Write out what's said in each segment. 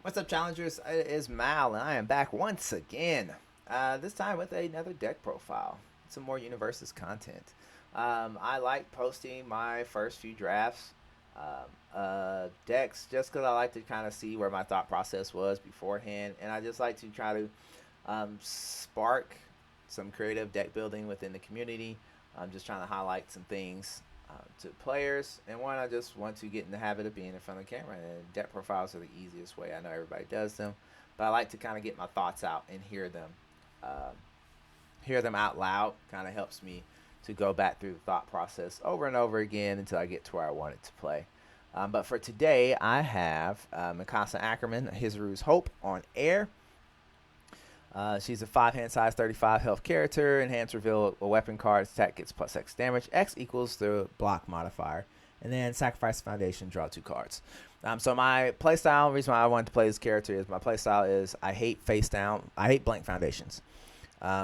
What's up, challengers? It is Mal, and I am back once again. This time with another deck profile, some more Universus content. I like posting my first few drafts, decks, just because I like to kind of see where my thought process was beforehand, and I just like to try to spark some creative deck building within the community. I'm just trying to highlight some things to players, and one, I just want to get in the habit of being in front of the camera. And deck profiles are the easiest way. I know everybody does them, but I like to kind of get my thoughts out and hear them out loud. Kind of helps me to go back through the thought process over and over again until I get to where I want it to play. But for today, I have Mikasa Ackerman, Hizuru's Hope, on air. She's a 5-hand size, 35 health character. Enhance reveal a weapon card. Attack gets plus X damage. X equals the block modifier. And then sacrifice the foundation, draw 2 cards. So my playstyle, reason why I wanted to play this character is my playstyle is I hate blank foundations.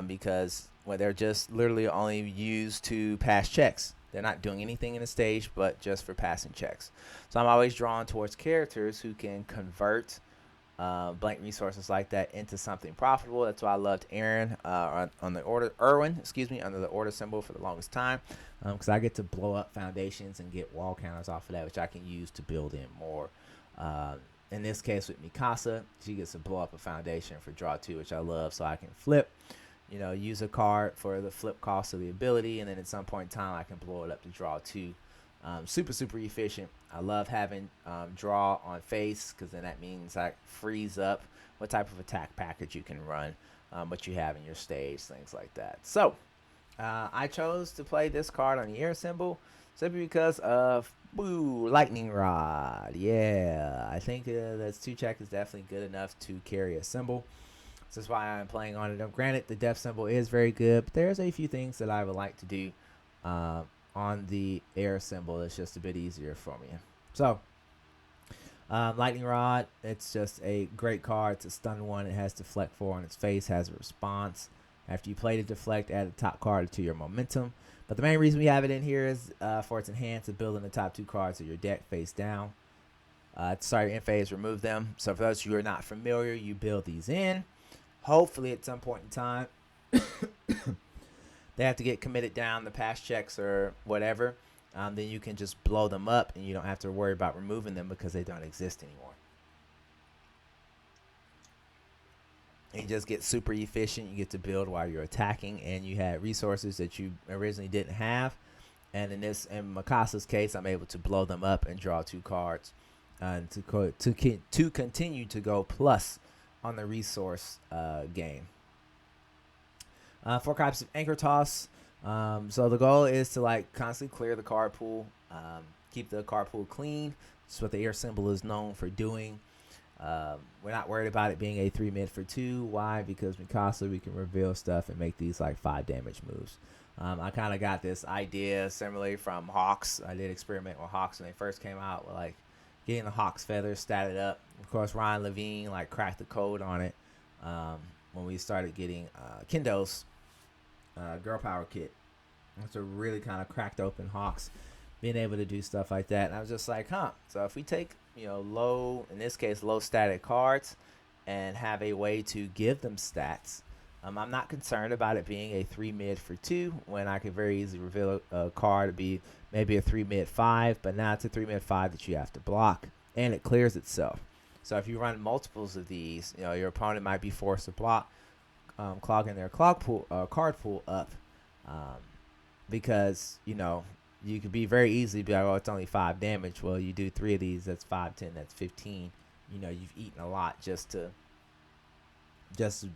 Because they're just literally only used to pass checks. They're not doing anything in the stage but just for passing checks. So I'm always drawn towards characters who can convert blank resources like that into something profitable. That's why I loved Aaron on the order, Erwin, under the order symbol for the longest time, because I get to blow up foundations and get wall counters off of that, which I can use to build in more. In this case with Mikasa, she gets to blow up a foundation for draw 2, which I love, so I can flip, use a card for the flip cost of the ability, and then at some point in time I can blow it up to draw 2. Super efficient. I love having draw on face, because then that means I freeze up what type of attack package you can run, what you have in your stage, things like that. So I chose to play this card on the air symbol simply because of lightning rod. Yeah, I think that's 2 check is definitely good enough to carry a symbol. So that's why I'm playing on it. Granted, the death symbol is very good, but there's a few things that I would like to do on the air symbol. It's just a bit easier for me. So lightning rod, it's just a great card. It's a stun 1. It has deflect 4 on its face, has a response. After you play the deflect, add the top card to your momentum. But the main reason we have it in here is for its enhance of building the top 2 cards of your deck face down. Sorry, in phase, remove them. So for those of you who are not familiar, you build these in. Hopefully at some point in time they have to get committed down the past checks or whatever. Then you can just blow them up and you don't have to worry about removing them because they don't exist anymore. And you just get super efficient. You get to build while you're attacking, and you had resources that you originally didn't have. And in Mikasa's case, I'm able to blow them up and draw 2 cards to continue to go plus on the resource game. 4 copies of Anchor Toss. So the goal is to constantly clear the card pool, keep the card pool clean. That's what the air symbol is known for doing. We're not worried about it being a 3 mid for 2. Why? Because Mikasa, we can reveal stuff and make these 5 damage moves. I kind of got this idea similarly from Hawks. I did experiment with Hawks when they first came out with getting the Hawks feathers statted up. Of course, Ryan Levine cracked the code on it when we started getting Kendo's Girl Power Kit. It's a really kind of cracked open Hawks, being able to do stuff like that. And I was just like, so if we take low, in this case low static cards, and have a way to give them stats, I'm not concerned about it being a 3 mid for 2 when I could very easily reveal a card to be maybe a 3 mid 5, but now it's a 3 mid 5 that you have to block, and it clears itself. So if you run multiples of these, your opponent might be forced to block, clogging their card pool up, because you could be very easily be like, oh, it's only 5 damage. Well, you do 3 of these, that's 5, 10, that's 15. You've eaten a lot just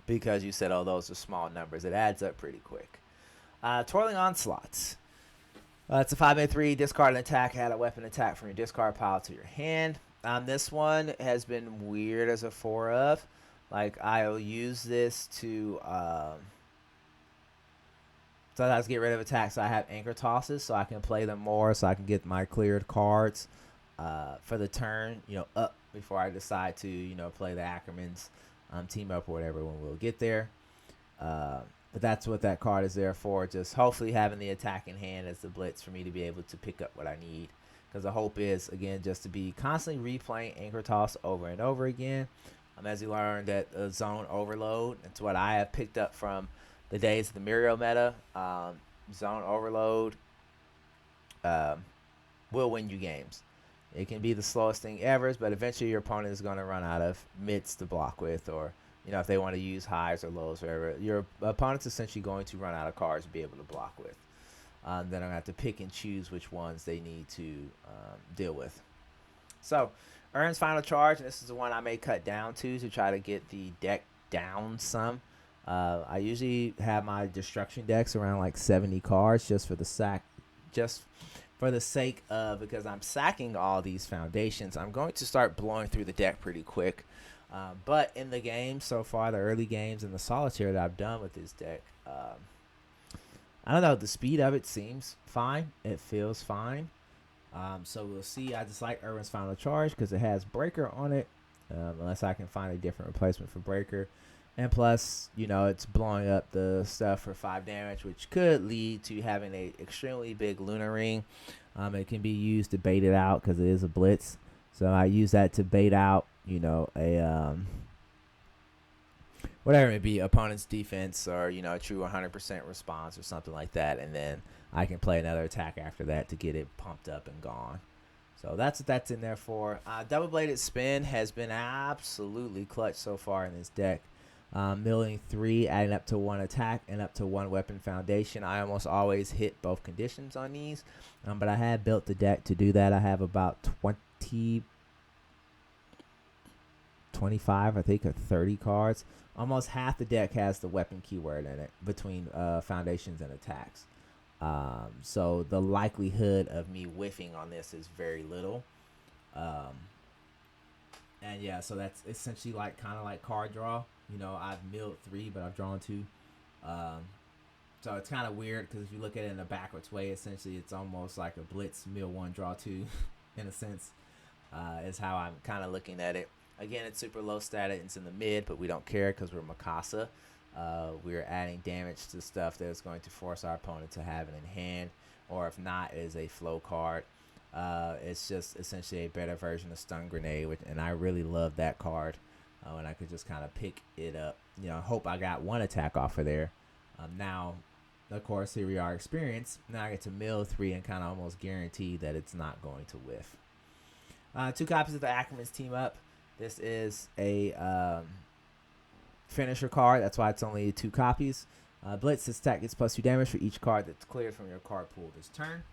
because you said, oh, those are small numbers. It adds up pretty quick. Twirling Onslaughts. It's a 5-3, discard an attack, add a weapon attack from your discard pile to your hand. This one has been weird as a 4 of. I'll use this to sometimes get rid of attacks. So I have anchor tosses, so I can play them more, so I can get my cleared cards for the turn, up before I decide to, play the Ackermans, team up or whatever when we'll get there. But that's what that card is there for, just hopefully having the attack in hand as the blitz for me to be able to pick up what I need. because the hope is, again, just to be constantly replaying Anchor Toss over and over again. As you learn that zone overload, it's what I have picked up from the days of the Muriel meta. Zone overload um, will win you games. It can be the slowest thing ever, but eventually your opponent is going to run out of mids to block with, or if they want to use highs or lows, whatever. Your opponent's essentially going to run out of cards to be able to block with. Then I'm going to have to pick and choose which ones they need to deal with. So, Urn's Final Charge, and this is the one I may cut down to try to get the deck down some. I usually have my destruction decks around like 70 cards just for the sake of, because I'm sacking all these foundations, I'm going to start blowing through the deck pretty quick. But in the game so far, the early games and the solitaire that I've done with this deck, I don't know, the speed of it seems fine. It feels fine. So we'll see. I just like Urn's Final Charge because it has Breaker on it, unless I can find a different replacement for Breaker. And plus, it's blowing up the stuff for 5 damage, which could lead to having a extremely big Lunar Ring. It can be used to bait it out because it is a blitz. So I use that to bait out, a whatever it may be, opponent's defense, or a true 100% response or something like that, and then I can play another attack after that to get it pumped up and gone. So that's what that's in there for. Double Bladed Spin has been absolutely clutch so far in this deck. Milling 3, adding up to 1 attack and up to 1 weapon foundation. I almost always hit both conditions on these, but I have built the deck to do that. I have about 25, I think, or 30 cards. Almost half the deck has the weapon keyword in it between foundations and attacks. So the likelihood of me whiffing on this is very little. And yeah, so that's essentially kind of like card draw. I've milled 3, but I've drawn 2. So it's kind of weird because if you look at it in a backwards way, essentially it's almost like a blitz, mill 1, draw 2, in a sense, is how I'm kind of looking at it. Again, it's super low status. It's in the mid, but we don't care because we're Mikasa. We're adding damage to stuff that is going to force our opponent to have it in hand, or if not, it is a flow card. It's just essentially a better version of Stun Grenade, and I really love that card when I could just kind of pick it up. Hope I got 1 attack off of there. Now, of course, here we are, experience. Now I get to mill 3 and kind of almost guarantee that it's not going to whiff. 2 copies of the Ackerman's Team Up. This is a finisher card. That's why it's only 2 copies. Blitz, this attack gets +2 damage for each card that's cleared from your card pool this turn.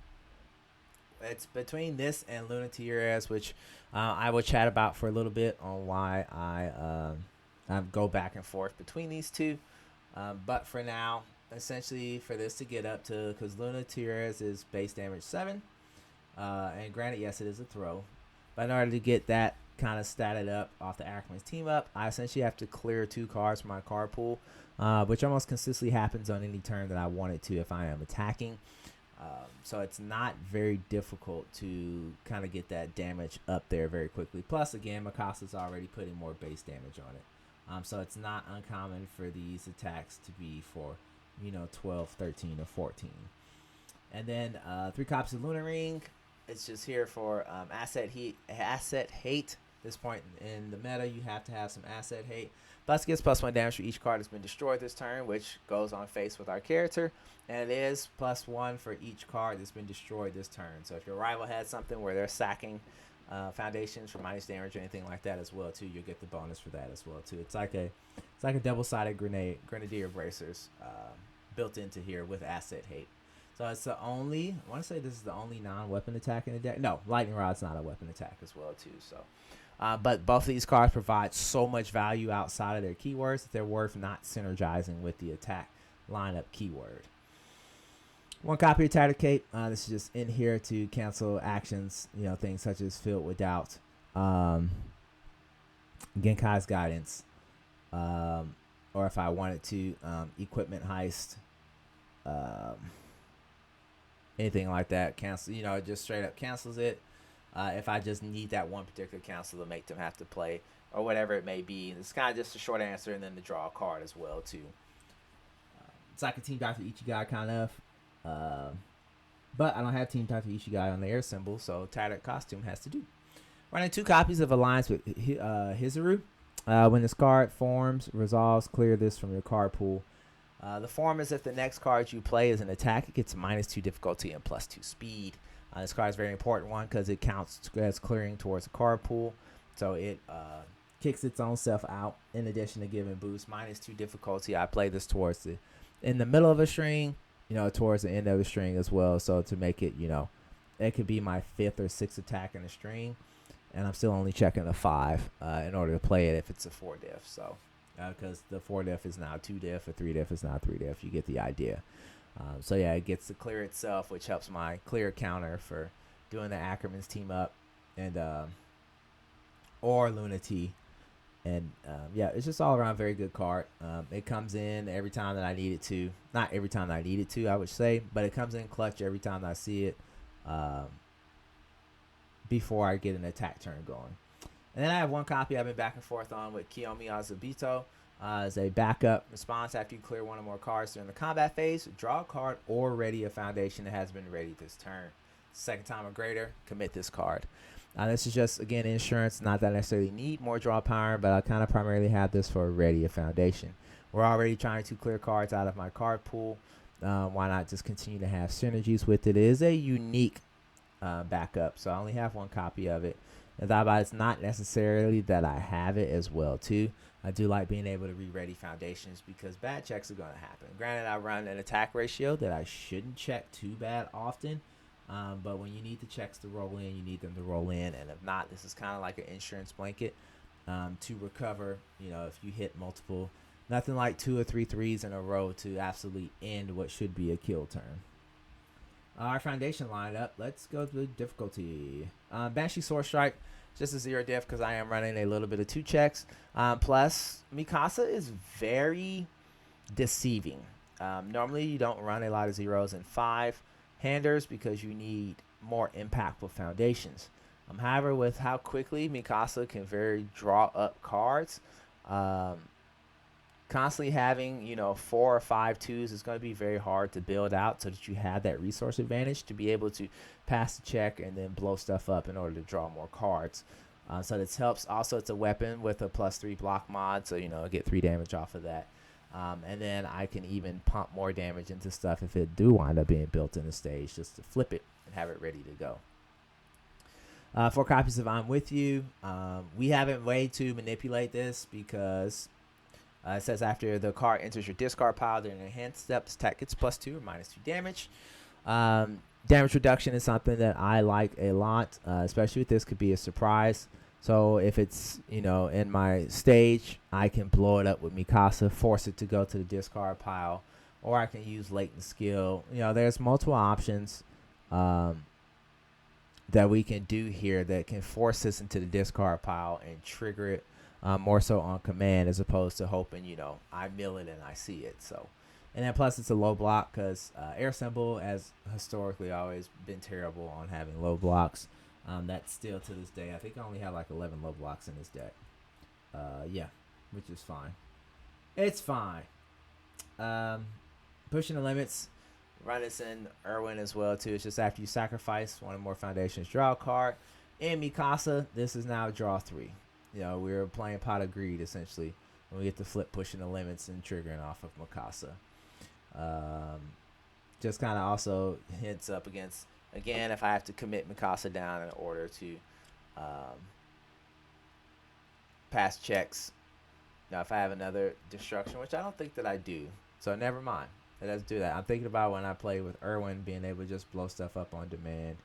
It's between this and Lunatiers, which I will chat about for a little bit on why I go back and forth between these two. But for now, essentially for this to get up to, because Lunatiers is base damage 7. And granted, yes, it is a throw. But in order to get that kind of statted up off the Ackerman's Team Up, I essentially have to clear 2 cards from my card pool, which almost consistently happens on any turn that I want it to if I am attacking. So it's not very difficult to kind of get that damage up there very quickly. Plus, again, Mikasa's already putting more base damage on it. So it's not uncommon for these attacks to be for, 12, 13, or 14. And then 3 copies of Lunar Ring. It's just here for asset hate. This point in the meta, you have to have some asset hate. Plus gets +1 damage for each card that's been destroyed this turn, which goes on face with our character. And it is +1 for each card that's been destroyed this turn. So if your rival has something where they're sacking foundations for minus damage or anything like that as well too, you'll get the bonus for that as well too. It's like a double-sided grenadier bracers built into here with asset hate. So it's the only, I want to say this is the only non-weapon attack in the deck. No, Lightning Rod's not a weapon attack as well too. So, but both of these cards provide so much value outside of their keywords that they're worth not synergizing with the attack lineup keyword. 1 copy of Tattered Cape. This is just in here to cancel actions, things such as Filled with Doubt, Genkai's Guidance, or if I wanted to, Equipment Heist, anything like that, cancel, it just straight up cancels it. If I just need that one particular cancel to make them have to play, or whatever it may be. It's kind of just a short answer, and then to draw a card as well, too. It's like a Team Dr. Ichigai kind of. But I don't have Team Tata Ichigai on the air symbol, so tattered costume has to do. Running 2 copies of Alliance with Hizuru. When this card forms, resolves, clear this from your card pool. The form is if the next card you play is an attack, it gets -2 difficulty and +2 speed. This card is a very important one because it counts as clearing towards a card pool. So it kicks its own self out in addition to giving boost. -2 difficulty. I play this towards in the middle of a string, towards the end of the string as well. So to make it, it could be my 5th or 6th attack in a string. And I'm still only checking a 5 in order to play it if it's a 4 diff. So, because the 4 diff is now 2 diff, a 3 diff is now 3 diff. You get the idea. So, yeah, it gets to clear itself, which helps my clear counter for doing the Ackerman's team up and or Lunati. And, yeah, it's just all around very good card. It comes in every time that I need it to. Not every time that I need it to, I would say. But it comes in clutch every time that I see it. Before I get an attack turn going. And then I have 1 copy I've been back and forth on with Kiyomi Azubito as a backup response after you clear 1 or more cards during the combat phase. Draw a card or ready a foundation that has been ready this turn. Second time or greater, commit this card. This is just, again, insurance. Not that I necessarily need more draw power, but I kind of primarily have this for ready a foundation. We're already trying to clear cards out of my card pool. Why not just continue to have synergies with it? It is a unique backup, so I only have 1 copy of it. And that it's not necessarily that I have it as well too. I do like being able to re-ready foundations because bad checks are going to happen. Granted, I run an attack ratio that I shouldn't check too bad often, but when you need the checks to roll in, you need them to roll in, and if not, this is kind of like an insurance blanket to recover. If you hit multiple, nothing like 2 or 3 threes in a row to absolutely end what should be a kill turn. Our foundation lineup. Let's go to the difficulty. Banshee Sword Strike, just a 0 diff because I am running a little bit of 2 checks. Plus, Mikasa is very deceiving. Normally, you don't run a lot of 0s and 5 handers because you need more impactful foundations. However, with how quickly Mikasa can draw up cards, constantly having 4 or 5 2s is going to be very hard to build out so that you have that resource advantage to be able to pass the check and then blow stuff up in order to draw more cards. So this helps. Also, it's a weapon with a +3 block mod, so I get 3 damage off of that. And then I can even pump more damage into stuff if it do wind up being built in the stage, just to flip it and have it ready to go. 4 copies of I'm With You. We have a way to manipulate this because it says after the card enters your discard pile during enhanced steps, attack gets +2 or -2 damage. Damage reduction is something that I like a lot, especially with this. Could be a surprise. So if it's in my stage, I can blow it up with Mikasa, force it to go to the discard pile, or I can use latent skill. There's multiple options that we can do here that can force this into the discard pile and trigger it. More so on command as opposed to hoping, I mill it and I see it. So, and then plus it's a low block because air symbol has historically always been terrible on having low blocks. That's still to this day. I think I only have like 11 low blocks in this deck. Yeah, which is fine. It's fine. Pushing the limits. Run this in Irwin as well too. It's just after you sacrifice 1 or more foundations, draw a card. In Mikasa, this is now draw 3. We're playing Pot of Greed, essentially, when we get to flip pushing the limits and triggering off of Mikasa. Just kind of also hints up against, again, if I have to commit Mikasa down in order to pass checks. Now, if I have another destruction, which I don't think that I do, so never mind. Let's do that. I'm thinking about when I play with Irwin, being able to just blow stuff up on demand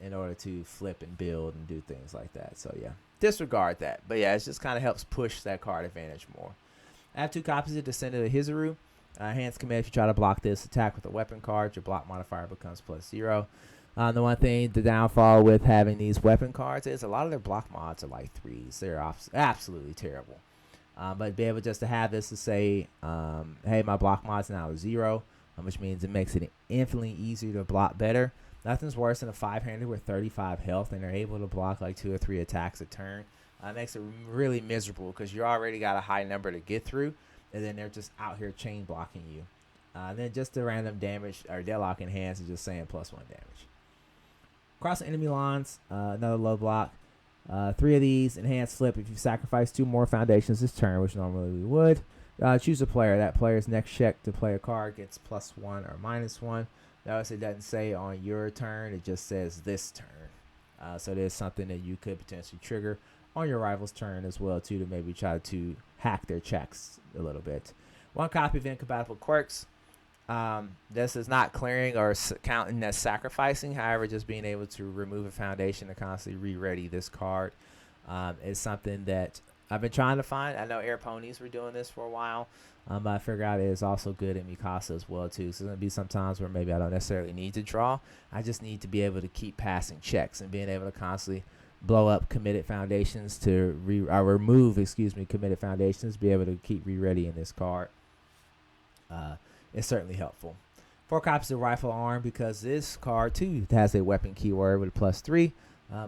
in order to flip and build and do things like that. So, yeah. Disregard that, but yeah, it just kind of helps push that card advantage more. I have 2 copies of Descendant of Hizuru. Hands command, if you try to block this attack with a weapon card, your block modifier becomes +0. The one thing, the downfall with having these weapon cards is a lot of their block mods are like 3s. They're absolutely terrible. But be able just to have this to say, hey, my block mod's now 0, which means it makes it infinitely easier to block better. Nothing's worse than a 5-hander with 35 health, and they're able to block like 2 or 3 attacks a turn. It makes it really miserable because you already got a high number to get through, and then they're just out here chain blocking you Then just the random damage or deadlock enhance is just saying +1 damage. Crossing enemy lines, another low block. 3 of these enhanced flip if you sacrifice 2 more foundations this turn, which normally we would. Choose a player. That player's next check to play a card gets +1 or -1. Notice it doesn't say on your turn, it just says this turn. So there's something that you could potentially trigger on your rival's turn as well too, to maybe try to hack their checks a little bit. 1 copy of incompatible quirks. This is not clearing or counting as sacrificing. However, just being able to remove a foundation to constantly re-ready this card is something that I've been trying to find. I know Air Ponies were doing this for a while, but I figured out it is also good in Mikasa as well too. So there's gonna be some times where maybe I don't necessarily need to draw. I just need to be able to keep passing checks and being able to constantly blow up committed foundations to remove committed foundations. Be able to keep re-readying this card. It's certainly helpful. 4 copies of Rifle Arm because this card too has a weapon keyword with a +3,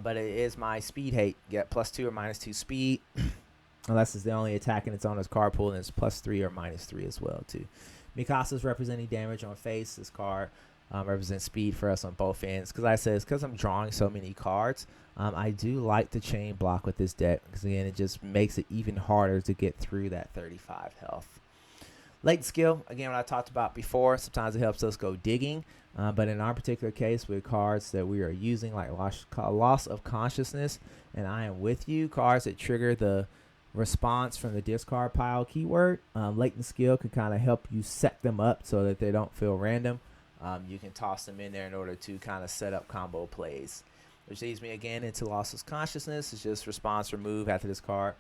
but it is my speed hate. Get +2 or -2 speed, unless it's the only attack in its owner's card pool, and it's +3 or -3 as well too. Mikasa's representing damage on face. This card represents speed for us on both ends. Because I said it's because I'm drawing so many cards. I do like the chain block with this deck because again it just makes it even harder to get through that 35 health. Latent skill, again, what I talked about before, sometimes it helps us go digging. But in our particular case, with cards that we are using, like Loss of Consciousness and I Am With You, cards that trigger the response from the discard pile keyword, latent skill can kind of help you set them up so that they don't feel random. You can toss them in there in order to kind of set up combo plays. Which leads me again into Loss of Consciousness. It's just response remove after this card.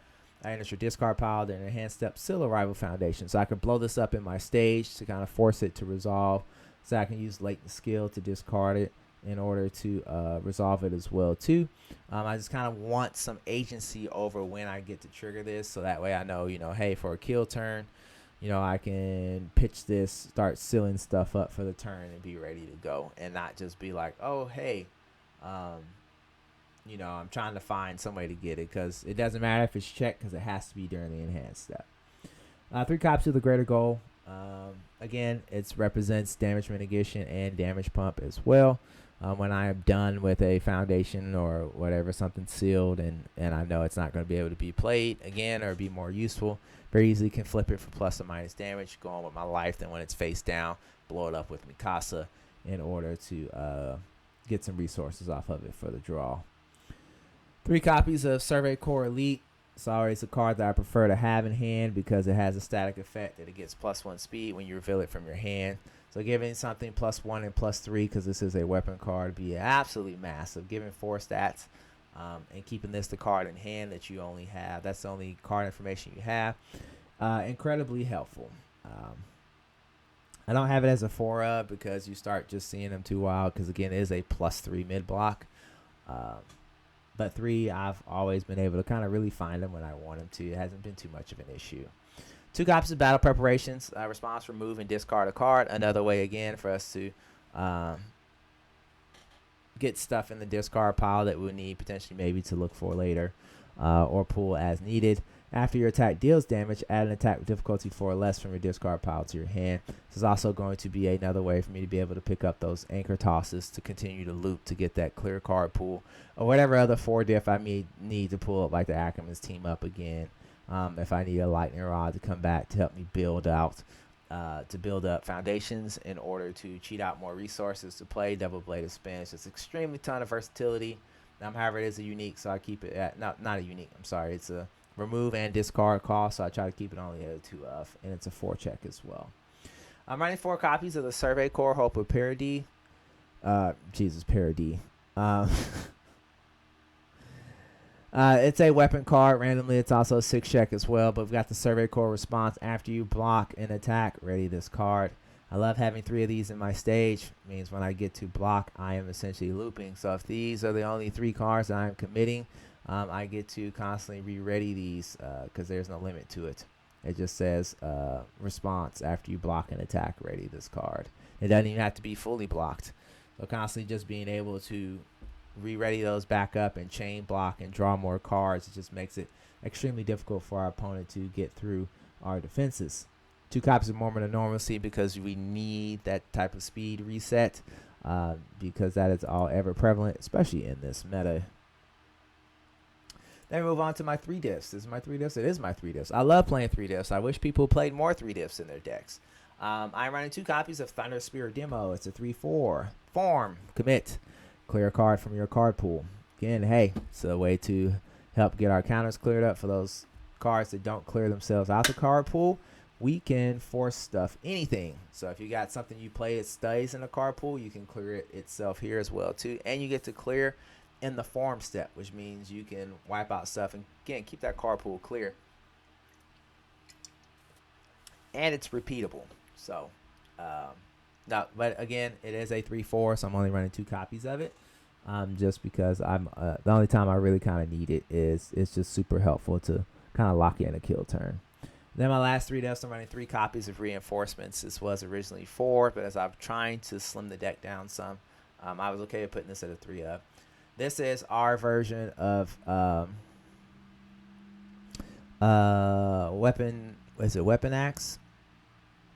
I enter your discard pile, then enhanced step, seal a rival foundation. So I can blow this up in my stage to kind of force it to resolve. So I can use latent skill to discard it in order to resolve it as well too. I just kind of want some agency over when I get to trigger this. So that way I know, hey, for a kill turn, I can pitch this, start sealing stuff up for the turn and be ready to go. And not just be like, oh, hey, I'm trying to find some way to get it because it doesn't matter if it's checked because it has to be during the enhanced step. 3 copies of the Greater Goal. Again, it represents damage mitigation and damage pump as well. When I am done with a foundation or whatever, something sealed, and I know it's not going to be able to be played again or be more useful, very easily can flip it for plus or minus damage, go on with my life. Then when it's face down, blow it up with Mikasa in order to get some resources off of it for the draw. 3 copies of Survey Corps Elite. Sorry, it's a card that I prefer to have in hand because it has a static effect that it gets +1 speed when you reveal it from your hand. So giving something +1 and +3 because this is a weapon card would be absolutely massive. Giving 4 stats and keeping this the card in hand that you only have. That's the only card information you have. Incredibly helpful. I don't have it as a 4 because you start just seeing them too wild because again it is a +3 mid block. But 3, I've always been able to kind of really find them when I want them to. It hasn't been too much of an issue. 2 copies of Battle Preparations. Response, remove, and discard a card. Another way, again, for us to get stuff in the discard pile that we'll need potentially maybe to look for later or pull as needed. After your attack deals damage, add an attack with difficulty 4 or less from your discard pile to your hand. This is also going to be another way for me to be able to pick up those anchor tosses to continue to loop to get that clear card pool or whatever other 4 diff I may need to pull up, like the Ackerman's team up again. If I need a lightning rod to come back to help me build out, to build up foundations in order to cheat out more resources to play double bladed spins. It's extremely ton of versatility. However, it is a unique, so I keep it at not a unique. I'm sorry, it's a remove and discard cost, so I try to keep it only at a 2 of, and it's a 4 check as well. I'm running 4 copies of the Survey Corps Hope of Parody. Parody. It's a weapon card. Randomly, it's also a 6 check as well, but we've got the Survey Corps response. After you block an attack, ready this card. I love having 3 of these in my stage. It means when I get to block, I am essentially looping. So if these are the only 3 cards that I'm committing, I get to constantly re-ready these because there's no limit to it. It just says response after you block an attack, ready this card. It doesn't even have to be fully blocked. So constantly just being able to re-ready those back up and chain block and draw more cards, it just makes it extremely difficult for our opponent to get through our defenses. 2 copies of Moment of Normalcy because we need that type of speed reset, because that is all ever prevalent, especially in this meta. Then we move on to my 3 diffs. This is my 3 diffs. It is my 3 diffs. I love playing 3 diffs. I wish people played more 3 diffs in their decks. I'm running 2 copies of Thunder Spirit Demo. It's a 3/4. Form. Commit. Clear a card from your card pool. Again, hey, it's a way to help get our counters cleared up for those cards that don't clear themselves out the card pool. We can force stuff, anything. So if you got something you play that stays in the card pool, you can clear it itself here as well too. And you get to clear in the form step, which means you can wipe out stuff and again keep that card pool clear. And it's repeatable. So no, but again, it is a 3/4, so I'm only running 2 copies of it. Just because I'm the only time I really kind of need it is it's just super helpful to kind of lock in a kill turn. Then my last 3 decks, I'm running 3 copies of Reinforcements. This was originally 4, but as I'm trying to slim the deck down some, I was okay with putting this at a 3 up. This is our version of weapon. Is it Weapon Axe?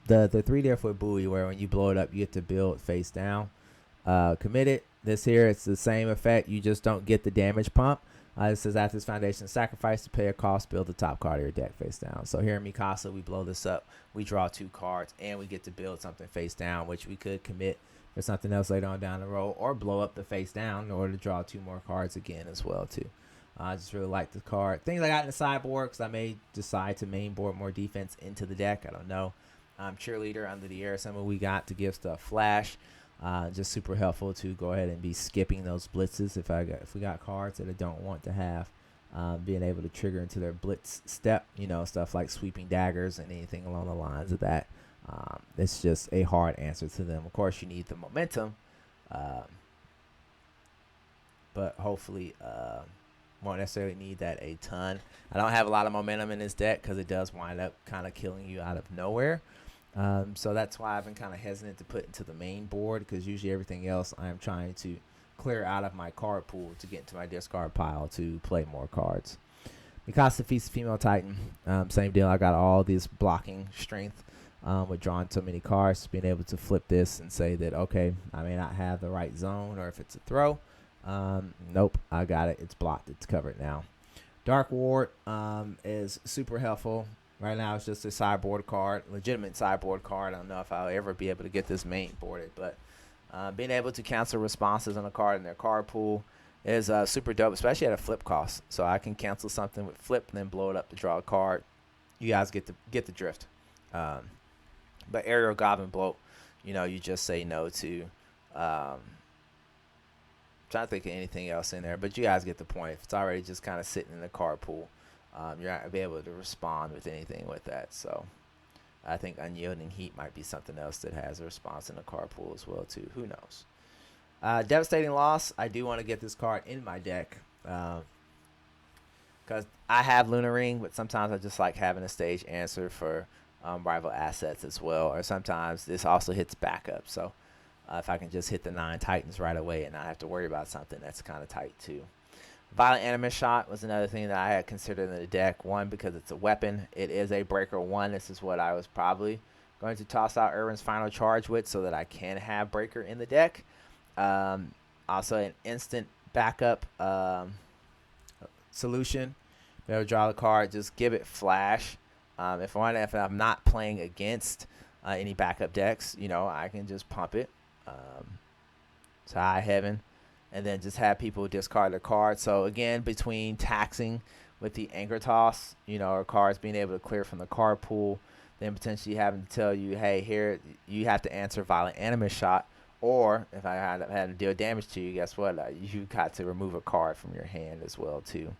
The 3-foot buoy where when you blow it up, you get to build face down. Committed. This here, it's the same effect. You just don't get the damage pump. It says after this foundation sacrifice to pay a cost, build the top card of your deck face down. So here in Mikasa, we blow this up, we draw 2 cards, and we get to build something face down, which we could commit for something else later on down the road, or blow up the face down in order to draw 2 more cards again as well too. I just really like the card. Things I got in the sideboard, because I may decide to main board more defense into the deck. I don't know. Cheerleader under the air, some of we got to give stuff flash. Just super helpful to go ahead and be skipping those blitzes if we got cards that I don't want to have, being able to trigger into their blitz step, stuff like sweeping daggers and anything along the lines of that. It's just a hard answer to them. Of course, you need the momentum, but hopefully won't necessarily need that a ton. I don't have a lot of momentum in this deck because it does wind up kind of killing you out of nowhere. So that's why I've been kind of hesitant to put into the main board, because usually everything else I'm trying to clear out of my card pool to get into my discard pile to play more cards. Mikasa Feast Female Titan, same deal. I got all this blocking strength with drawing so many cards, being able to flip this and say that, okay, I may not have the right zone, or if it's a throw, nope, I got it. It's blocked. It's covered now. Dark Ward is super helpful. Right now, it's just a sideboard card, legitimate sideboard card. I don't know if I'll ever be able to get this main boarded, but being able to cancel responses on a card in their card pool is super dope, especially at a flip cost. So I can cancel something with flip and then blow it up to draw a card. You guys get the drift. But Aerial Goblin Bloat, you just say no to. Trying to think of anything else in there, but you guys get the point. If it's already just kind of sitting in the card pool, you're not going to be able to respond with anything with that. So I think Unyielding Heat might be something else that has a response in the card pool as well too. Who knows? Devastating Loss. I do want to get this card in my deck because I have Lunar Ring, but sometimes I just like having a stage answer for rival assets as well. Or sometimes this also hits backup. So if I can just hit the 9 Titans right away and not have to worry about something, that's kind of tight too. Violent Animus Shot was another thing that I had considered in the deck. One, because it's a weapon. It is a breaker 1. This is what I was probably going to toss out Irwin's Final Charge with so that I can have breaker in the deck. Also an instant backup solution. Be able to draw the card, just give it flash. If I'm not playing against any backup decks, I can just pump it to high heaven. And then just have people discard their cards. So again, between taxing with the Anchor Toss, or cards being able to clear from the card pool, then potentially having to tell you, hey, here you have to answer Violent Animus Shot, or if I had to deal damage to you, guess what? You got to remove a card from your hand as well too.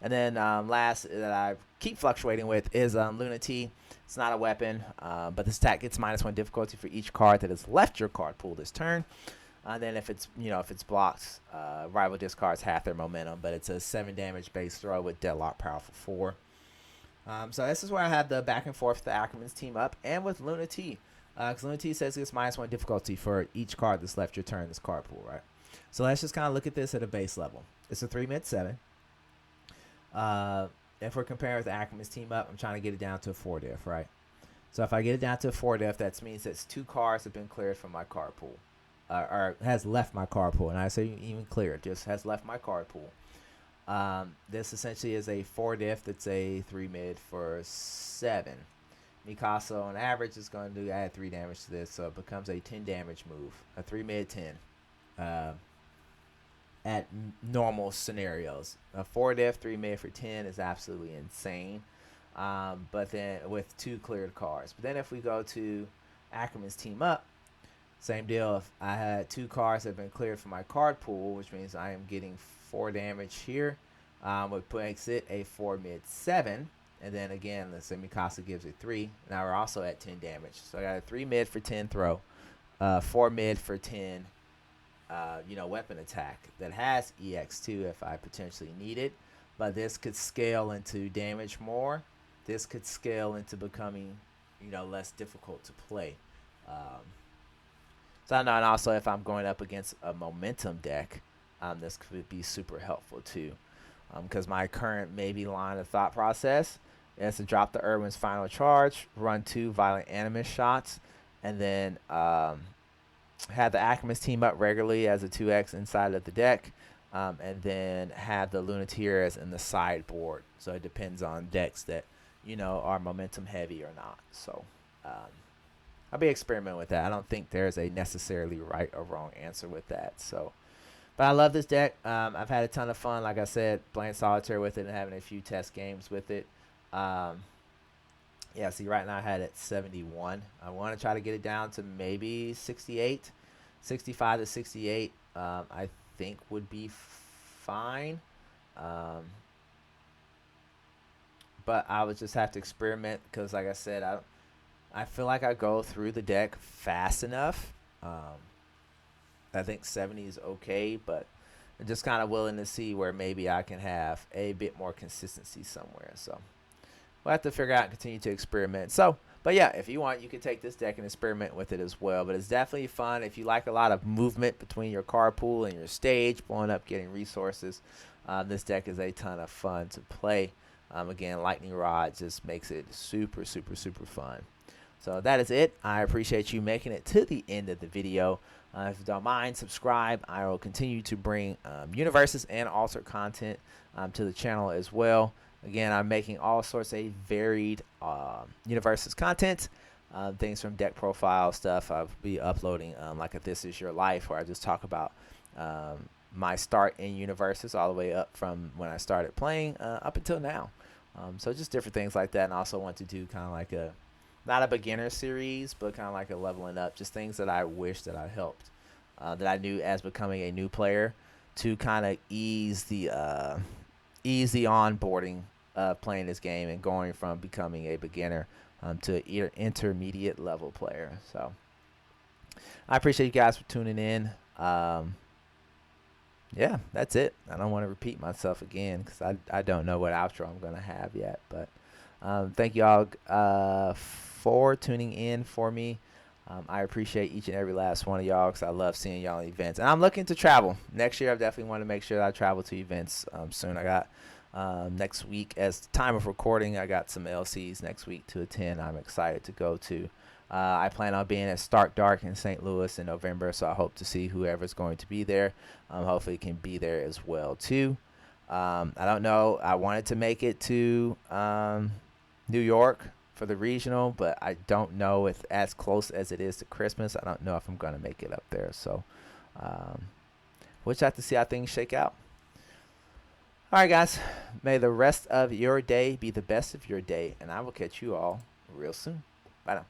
And then last that I keep fluctuating with is Lunati. It's not a weapon, but this attack gets -1 difficulty for each card that has left your card pool this turn. Then if it's blocked, rival discards half their momentum, but it's a 7 damage base throw with Deadlock Powerful 4. So this is where I have the back and forth with the Ackerman's team up, and with Luna T. Because Luna T says it's -1 difficulty for each card that's left your turn in this card pool, right? So let's just kind of look at this at a base level. It's a 3 mid 7. If we're comparing with the Ackerman's team up, I'm trying to get it down to a 4 diff, right? So if I get it down to a 4 def, that means that 2 cards have been cleared from my card pool. Or has left my card pool. And I say even cleared, just has left my card pool. This essentially is a 4 def that's a 3 mid for 7. Mikasa on average is going to add 3 damage to this, so it becomes a 10 damage move. A 3 mid 10. At normal scenarios. A 4 def 3 mid for 10 is absolutely insane. But then with 2 cleared cards. But then if we go to Ackerman's team up, same deal. If I had 2 cards that have been cleared from my card pool, which means I am getting 4 damage here, which makes it a 4 mid 7. And then again, let's say Mikasa gives it 3. Now we're also at 10 damage. So I got a 3 mid for 10 throw, 4 mid for 10, weapon attack that has EX2 if I potentially need it. But this could scale into damage more. This could scale into becoming, less difficult to play. So I know, and also if I'm going up against a momentum deck, this could be super helpful too. Because my current maybe line of thought process is to drop the Irwin's final charge, run 2 violent animus shots, and then have the Ackerman's team up regularly as a 2x inside of the deck, and then have the Lunateers in the sideboard. So it depends on decks that are momentum heavy or not. So I'll be experimenting with that. I don't think there's a necessarily right or wrong answer with that. So, but I love this deck. I've had a ton of fun, like I said, playing solitaire with it and having a few test games with it. Yeah, see, right now I had it 71. I want to try to get it down to maybe 68, 65 to 68. I think would be fine. But I would just have to experiment because, like I said, I feel like I go through the deck fast enough. I think 70 is okay, but I'm just kind of willing to see where maybe I can have a bit more consistency somewhere. So we'll have to figure out and continue to experiment. So, but yeah, if you want, you can take this deck and experiment with it as well. But it's definitely fun. If you like a lot of movement between your card pool and your stage, blowing up, getting resources, this deck is a ton of fun to play. Again, Lightning Rod just makes it super, super, super fun. So that is it. I appreciate you making it to the end of the video. If you don't mind, subscribe. I will continue to bring Universus and altered content to the channel as well. Again, I'm making all sorts of varied Universus content. Things from deck profile stuff. I'll be uploading like a This Is Your Life, where I just talk about my start in Universus all the way up from when I started playing up until now. So just different things like that. And I also want to do kind of like not a beginner series, but kind of like a leveling up. Just things that I wish that I helped, that I knew as becoming a new player, to kind of ease the onboarding of playing this game and going from becoming a beginner to either intermediate level player. So I appreciate you guys for tuning in. Yeah, that's it. I don't want to repeat myself again because I don't know what outro I'm going to have yet. But thank you all for tuning in for me. I appreciate each and every last one of y'all because I love seeing y'all in events. And I'm looking to travel. Next year, I definitely want to make sure that I travel to events soon. I got next week, as the time of recording, I got some LCs next week to attend. I'm excited to go to. I plan on being at Stark Dark in St. Louis in November, so I hope to see whoever's going to be there. Hopefully can be there as well, too. I don't know. I wanted to make it to New York for the regional, but I don't know if as close as it is to Christmas. I don't know if I'm going to make it up there. So we'll just have to see how things shake out. All right, guys. May the rest of your day be the best of your day, and I will catch you all real soon. Bye now.